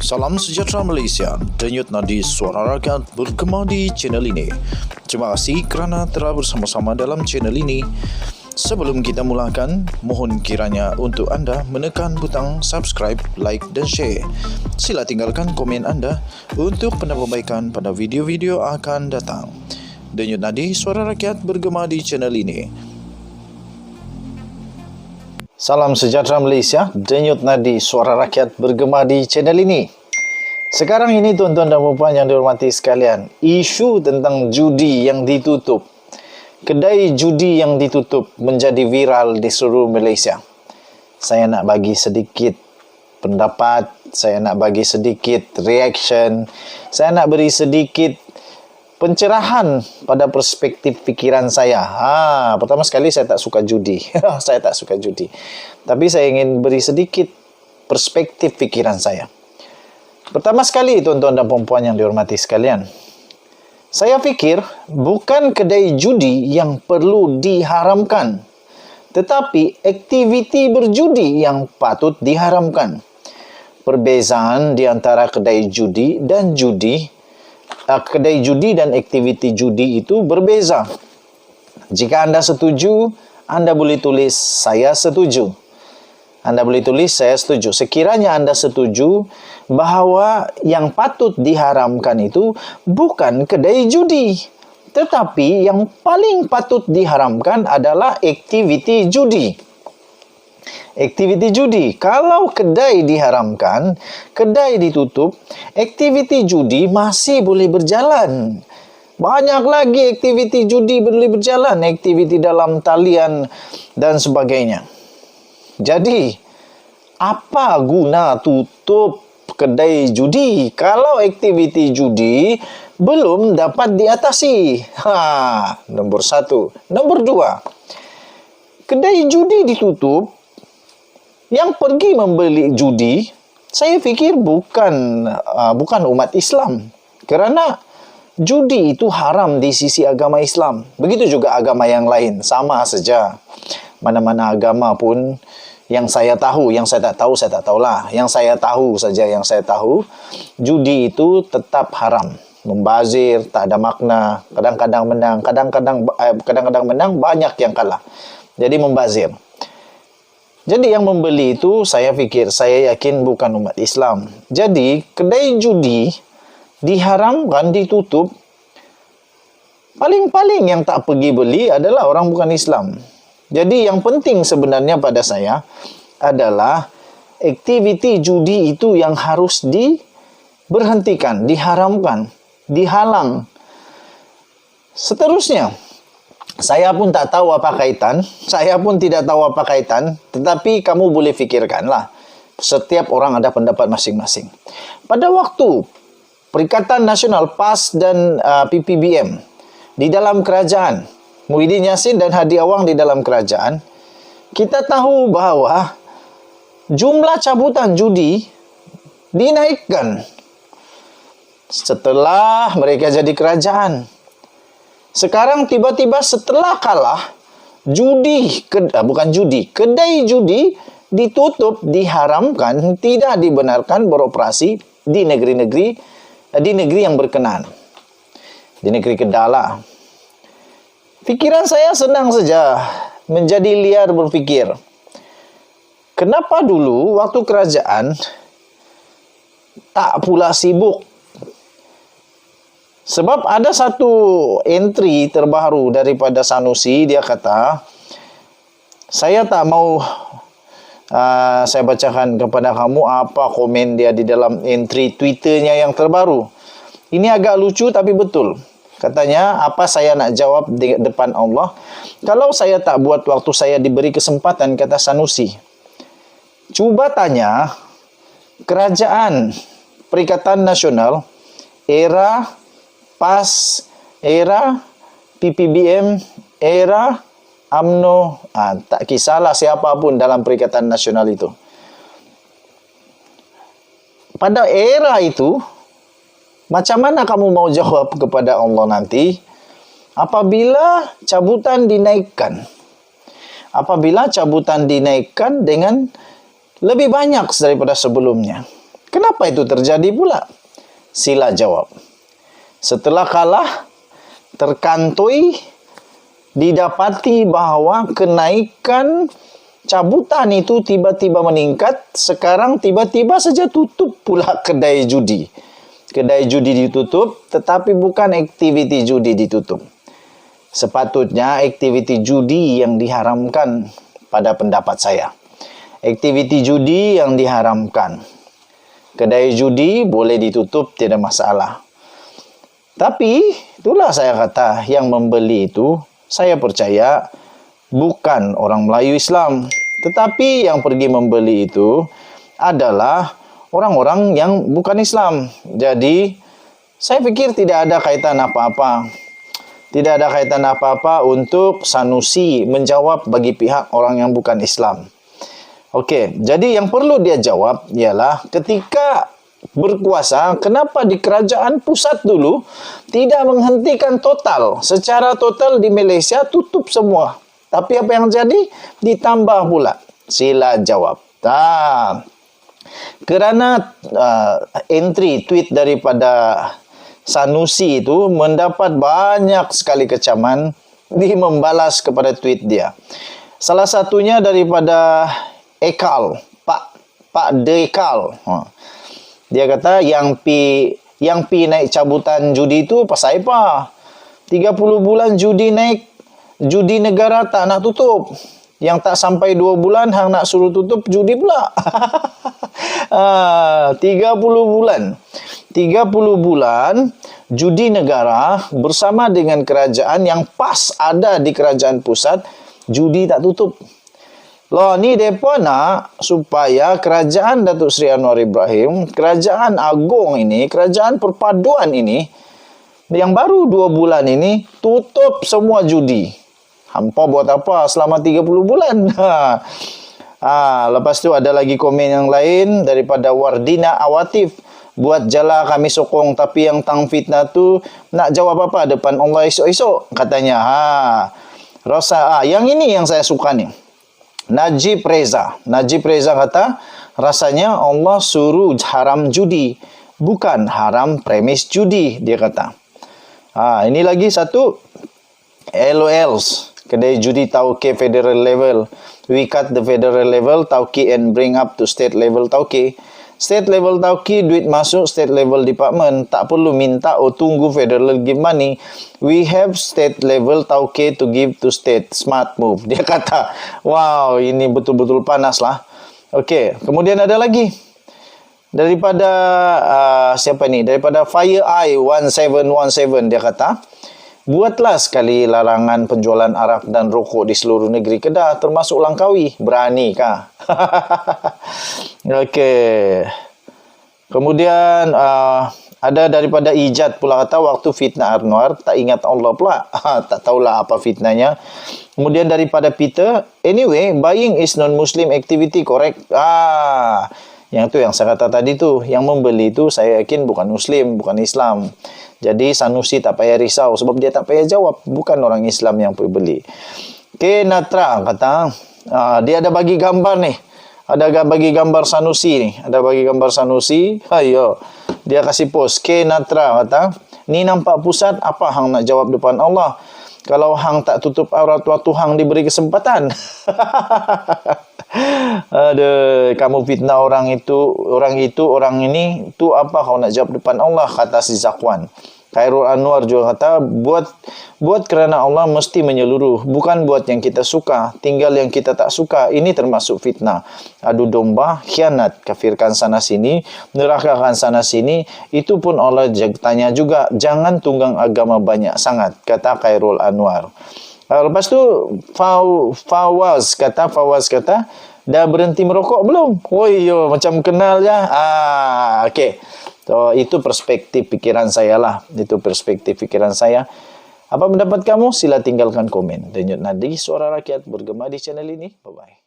Salam sejahtera Malaysia, denyut nadi suara rakyat bergema di channel ini. Terima kasih kerana telah bersama-sama dalam channel ini. Sebelum kita mulakan, mohon kiranya untuk anda menekan butang subscribe, like dan share. Sila tinggalkan komen anda untuk penambahbaikan pada video-video akan datang. Denyut nadi suara rakyat bergema di channel ini. Salam sejahtera Malaysia, denyut nadi suara rakyat bergema di channel ini. Sekarang ini tuan-tuan dan puan yang dihormati sekalian, isu tentang judi yang ditutup, kedai judi yang ditutup menjadi viral di seluruh Malaysia. Saya nak bagi sedikit pendapat, saya nak bagi sedikit reaction, saya nak beri sedikit pencerahan pada perspektif fikiran saya. Pertama sekali saya tak suka judi. Saya tak suka judi. Tapi saya ingin beri sedikit perspektif fikiran saya. Pertama sekali tuan-tuan dan puan yang dihormati sekalian, saya fikir bukan kedai judi yang perlu diharamkan, tetapi aktiviti berjudi yang patut diharamkan. Perbezaan di antara kedai judi dan aktiviti judi itu berbeza. Jika anda setuju, anda boleh tulis saya setuju. Anda boleh tulis saya setuju. Sekiranya anda setuju bahawa yang patut diharamkan itu bukan kedai judi, tetapi yang paling patut diharamkan adalah aktiviti judi. Aktiviti judi. Kalau kedai diharamkan, kedai ditutup, aktiviti judi masih boleh berjalan. Banyak lagi aktiviti judi boleh berjalan, aktiviti dalam talian dan sebagainya. Jadi, apa guna tutup kedai judi kalau aktiviti judi belum dapat diatasi? Nombor satu. Nombor dua, kedai judi ditutup, yang pergi membeli judi, saya fikir bukan umat Islam. Kerana judi itu haram di sisi agama Islam. Begitu juga agama yang lain, sama saja. Mana-mana agama pun, yang saya tahu, yang saya tak tahu, saya tak tahulah. Yang saya tahu saja, yang saya tahu, judi itu tetap haram. Membazir, tak ada makna. Kadang-kadang menang, kadang-kadang menang, banyak yang kalah. Jadi membazir. Jadi yang membeli itu saya yakin bukan umat Islam. Jadi kedai judi diharamkan, ditutup. Paling-paling yang tak pergi beli adalah orang bukan Islam. Jadi yang penting sebenarnya pada saya adalah aktiviti judi itu yang harus diberhentikan, diharamkan, dihalang. Seterusnya, saya pun tak tahu apa kaitan, saya pun tidak tahu apa kaitan, tetapi kamu boleh fikirkanlah. Setiap orang ada pendapat masing-masing. Pada waktu Perikatan Nasional PAS dan PPBM di dalam kerajaan, Muhyiddin Yassin dan Hadi Awang di dalam kerajaan, kita tahu bahawa jumlah cabutan judi dinaikkan setelah mereka jadi kerajaan. Sekarang tiba-tiba setelah kalah, kedai judi ditutup, diharamkan, tidak dibenarkan beroperasi di negeri yang berkenaan. Di negeri Kedah lah. Fikiran saya senang saja, menjadi liar berfikir. Kenapa dulu waktu kerajaan tak pula sibuk? Sebab ada satu entry terbaru daripada Sanusi, dia kata, saya tak mau saya bacakan kepada kamu apa komen dia di dalam entry Twitternya yang terbaru. Ini agak lucu tapi betul. Katanya, apa saya nak jawab di depan Allah? Kalau saya tak buat waktu saya diberi kesempatan, kata Sanusi. Cuba tanya, kerajaan Perikatan Nasional, era PAS, era PPBM, era UMNO, tak kisahlah siapa pun dalam Perikatan Nasional itu. Pada era itu, macam mana kamu mau jawab kepada Allah nanti apabila cabutan dinaikkan? Apabila cabutan dinaikkan dengan lebih banyak daripada sebelumnya. Kenapa itu terjadi pula? Sila jawab. Setelah kalah, terkantoi, didapati bahawa kenaikan cabutan itu tiba-tiba meningkat. Sekarang tiba-tiba saja tutup pula kedai judi. Kedai judi ditutup, tetapi bukan aktiviti judi ditutup. Sepatutnya aktiviti judi yang diharamkan pada pendapat saya. Aktiviti judi yang diharamkan. Kedai judi boleh ditutup, tidak masalah. Tapi itulah saya kata, yang membeli itu saya percaya bukan orang Melayu Islam. Tetapi yang pergi membeli itu adalah orang-orang yang bukan Islam. Jadi, saya pikir tidak ada kaitan apa-apa. Tidak ada kaitan apa-apa untuk Sanusi menjawab bagi pihak orang yang bukan Islam. Okey, jadi yang perlu dia jawab ialah ketika berkuasa, kenapa di kerajaan pusat dulu tidak menghentikan total, secara total di Malaysia tutup semua. Tapi apa yang jadi? Ditambah pula. Sila jawab. Kerana entry tweet daripada Sanusi itu mendapat banyak sekali kecaman, dia membalas kepada tweet dia. Salah satunya daripada Ekal, Pak Dekal. Dia kata yang pi naik cabutan judi itu pasal apa? 30 bulan judi naik, judi negara tak nak tutup. Yang tak sampai 2 bulan hang nak suruh tutup judi pula. 30 bulan. 30 bulan judi negara bersama dengan kerajaan yang pas ada di kerajaan pusat, judi tak tutup. Loh, ni mereka nak supaya kerajaan Datuk Seri Anwar Ibrahim, kerajaan agung ini, kerajaan perpaduan ini, yang baru 2 bulan ini, tutup semua judi. Hampa buat apa selama 30 bulan? Lepas tu ada lagi komen yang lain daripada Wardina Awatif. Buat jala kami sokong, tapi yang tang fitnah tu nak jawab apa depan Allah esok-esok? Katanya. Yang ini yang saya suka ni. Najib Reza kata, rasanya Allah suruh haram judi, bukan haram premis judi, dia kata. Ini lagi satu. LOLs, kedai judi tauke federal level. We cut the federal level tauke and bring up to state level tauke. State level tauke duit masuk state level department, tak perlu minta tunggu federal give money. We have state level tauke to give to state. Smart move, dia kata. Wow, ini betul-betul panas lah. Okey, kemudian ada lagi daripada siapa ni? Daripada Fire Eye 1717, dia kata, buatlah sekali larangan penjualan arak dan rokok di seluruh negeri Kedah, termasuk Langkawi. Beranikah? Okey. Kemudian ada daripada Ijat pula kata, waktu fitnah Anwar tak ingat Allah pula. Tak tahulah apa fitnahnya. Kemudian daripada Peter, anyway, buying is non-Muslim activity, correct? Yang tu yang saya kata tadi tu, yang membeli tu saya yakin bukan Muslim, bukan Islam. Jadi Sanusi tak payah risau sebab dia tak payah jawab, bukan orang Islam yang pergi beli. K. Natra kata, dia ada bagi gambar ni. Ada bagi gambar Sanusi ni. Ada bagi gambar Sanusi. Ayo. Dia kasih post. K. Natra kata, ni nampak pusat, apa hang nak jawab depan Allah? Kalau hang tak tutup aurat waktu hang diberi kesempatan. Aduh, kamu fitnah orang ini, tu apa kau nak jawab depan Allah, kata si Zakwan. Khairul Anwar juga kata, buat kerana Allah mesti menyeluruh, bukan buat yang kita suka, tinggal yang kita tak suka. Ini termasuk fitnah, adu domba, khianat, kafirkan sana sini, nerakakan sana sini. Itu pun Allah tanya juga, jangan tunggang agama banyak sangat, kata Khairul Anwar. Lepas tu Fawaz kata, dah berhenti merokok belum? Oh iya, macam kenal ya. Okey. So, itu perspektif fikiran saya lah. Itu perspektif fikiran saya. Apa pendapat kamu? Sila tinggalkan komen. Denyut nadi suara rakyat bergema di channel ini. Bye-bye.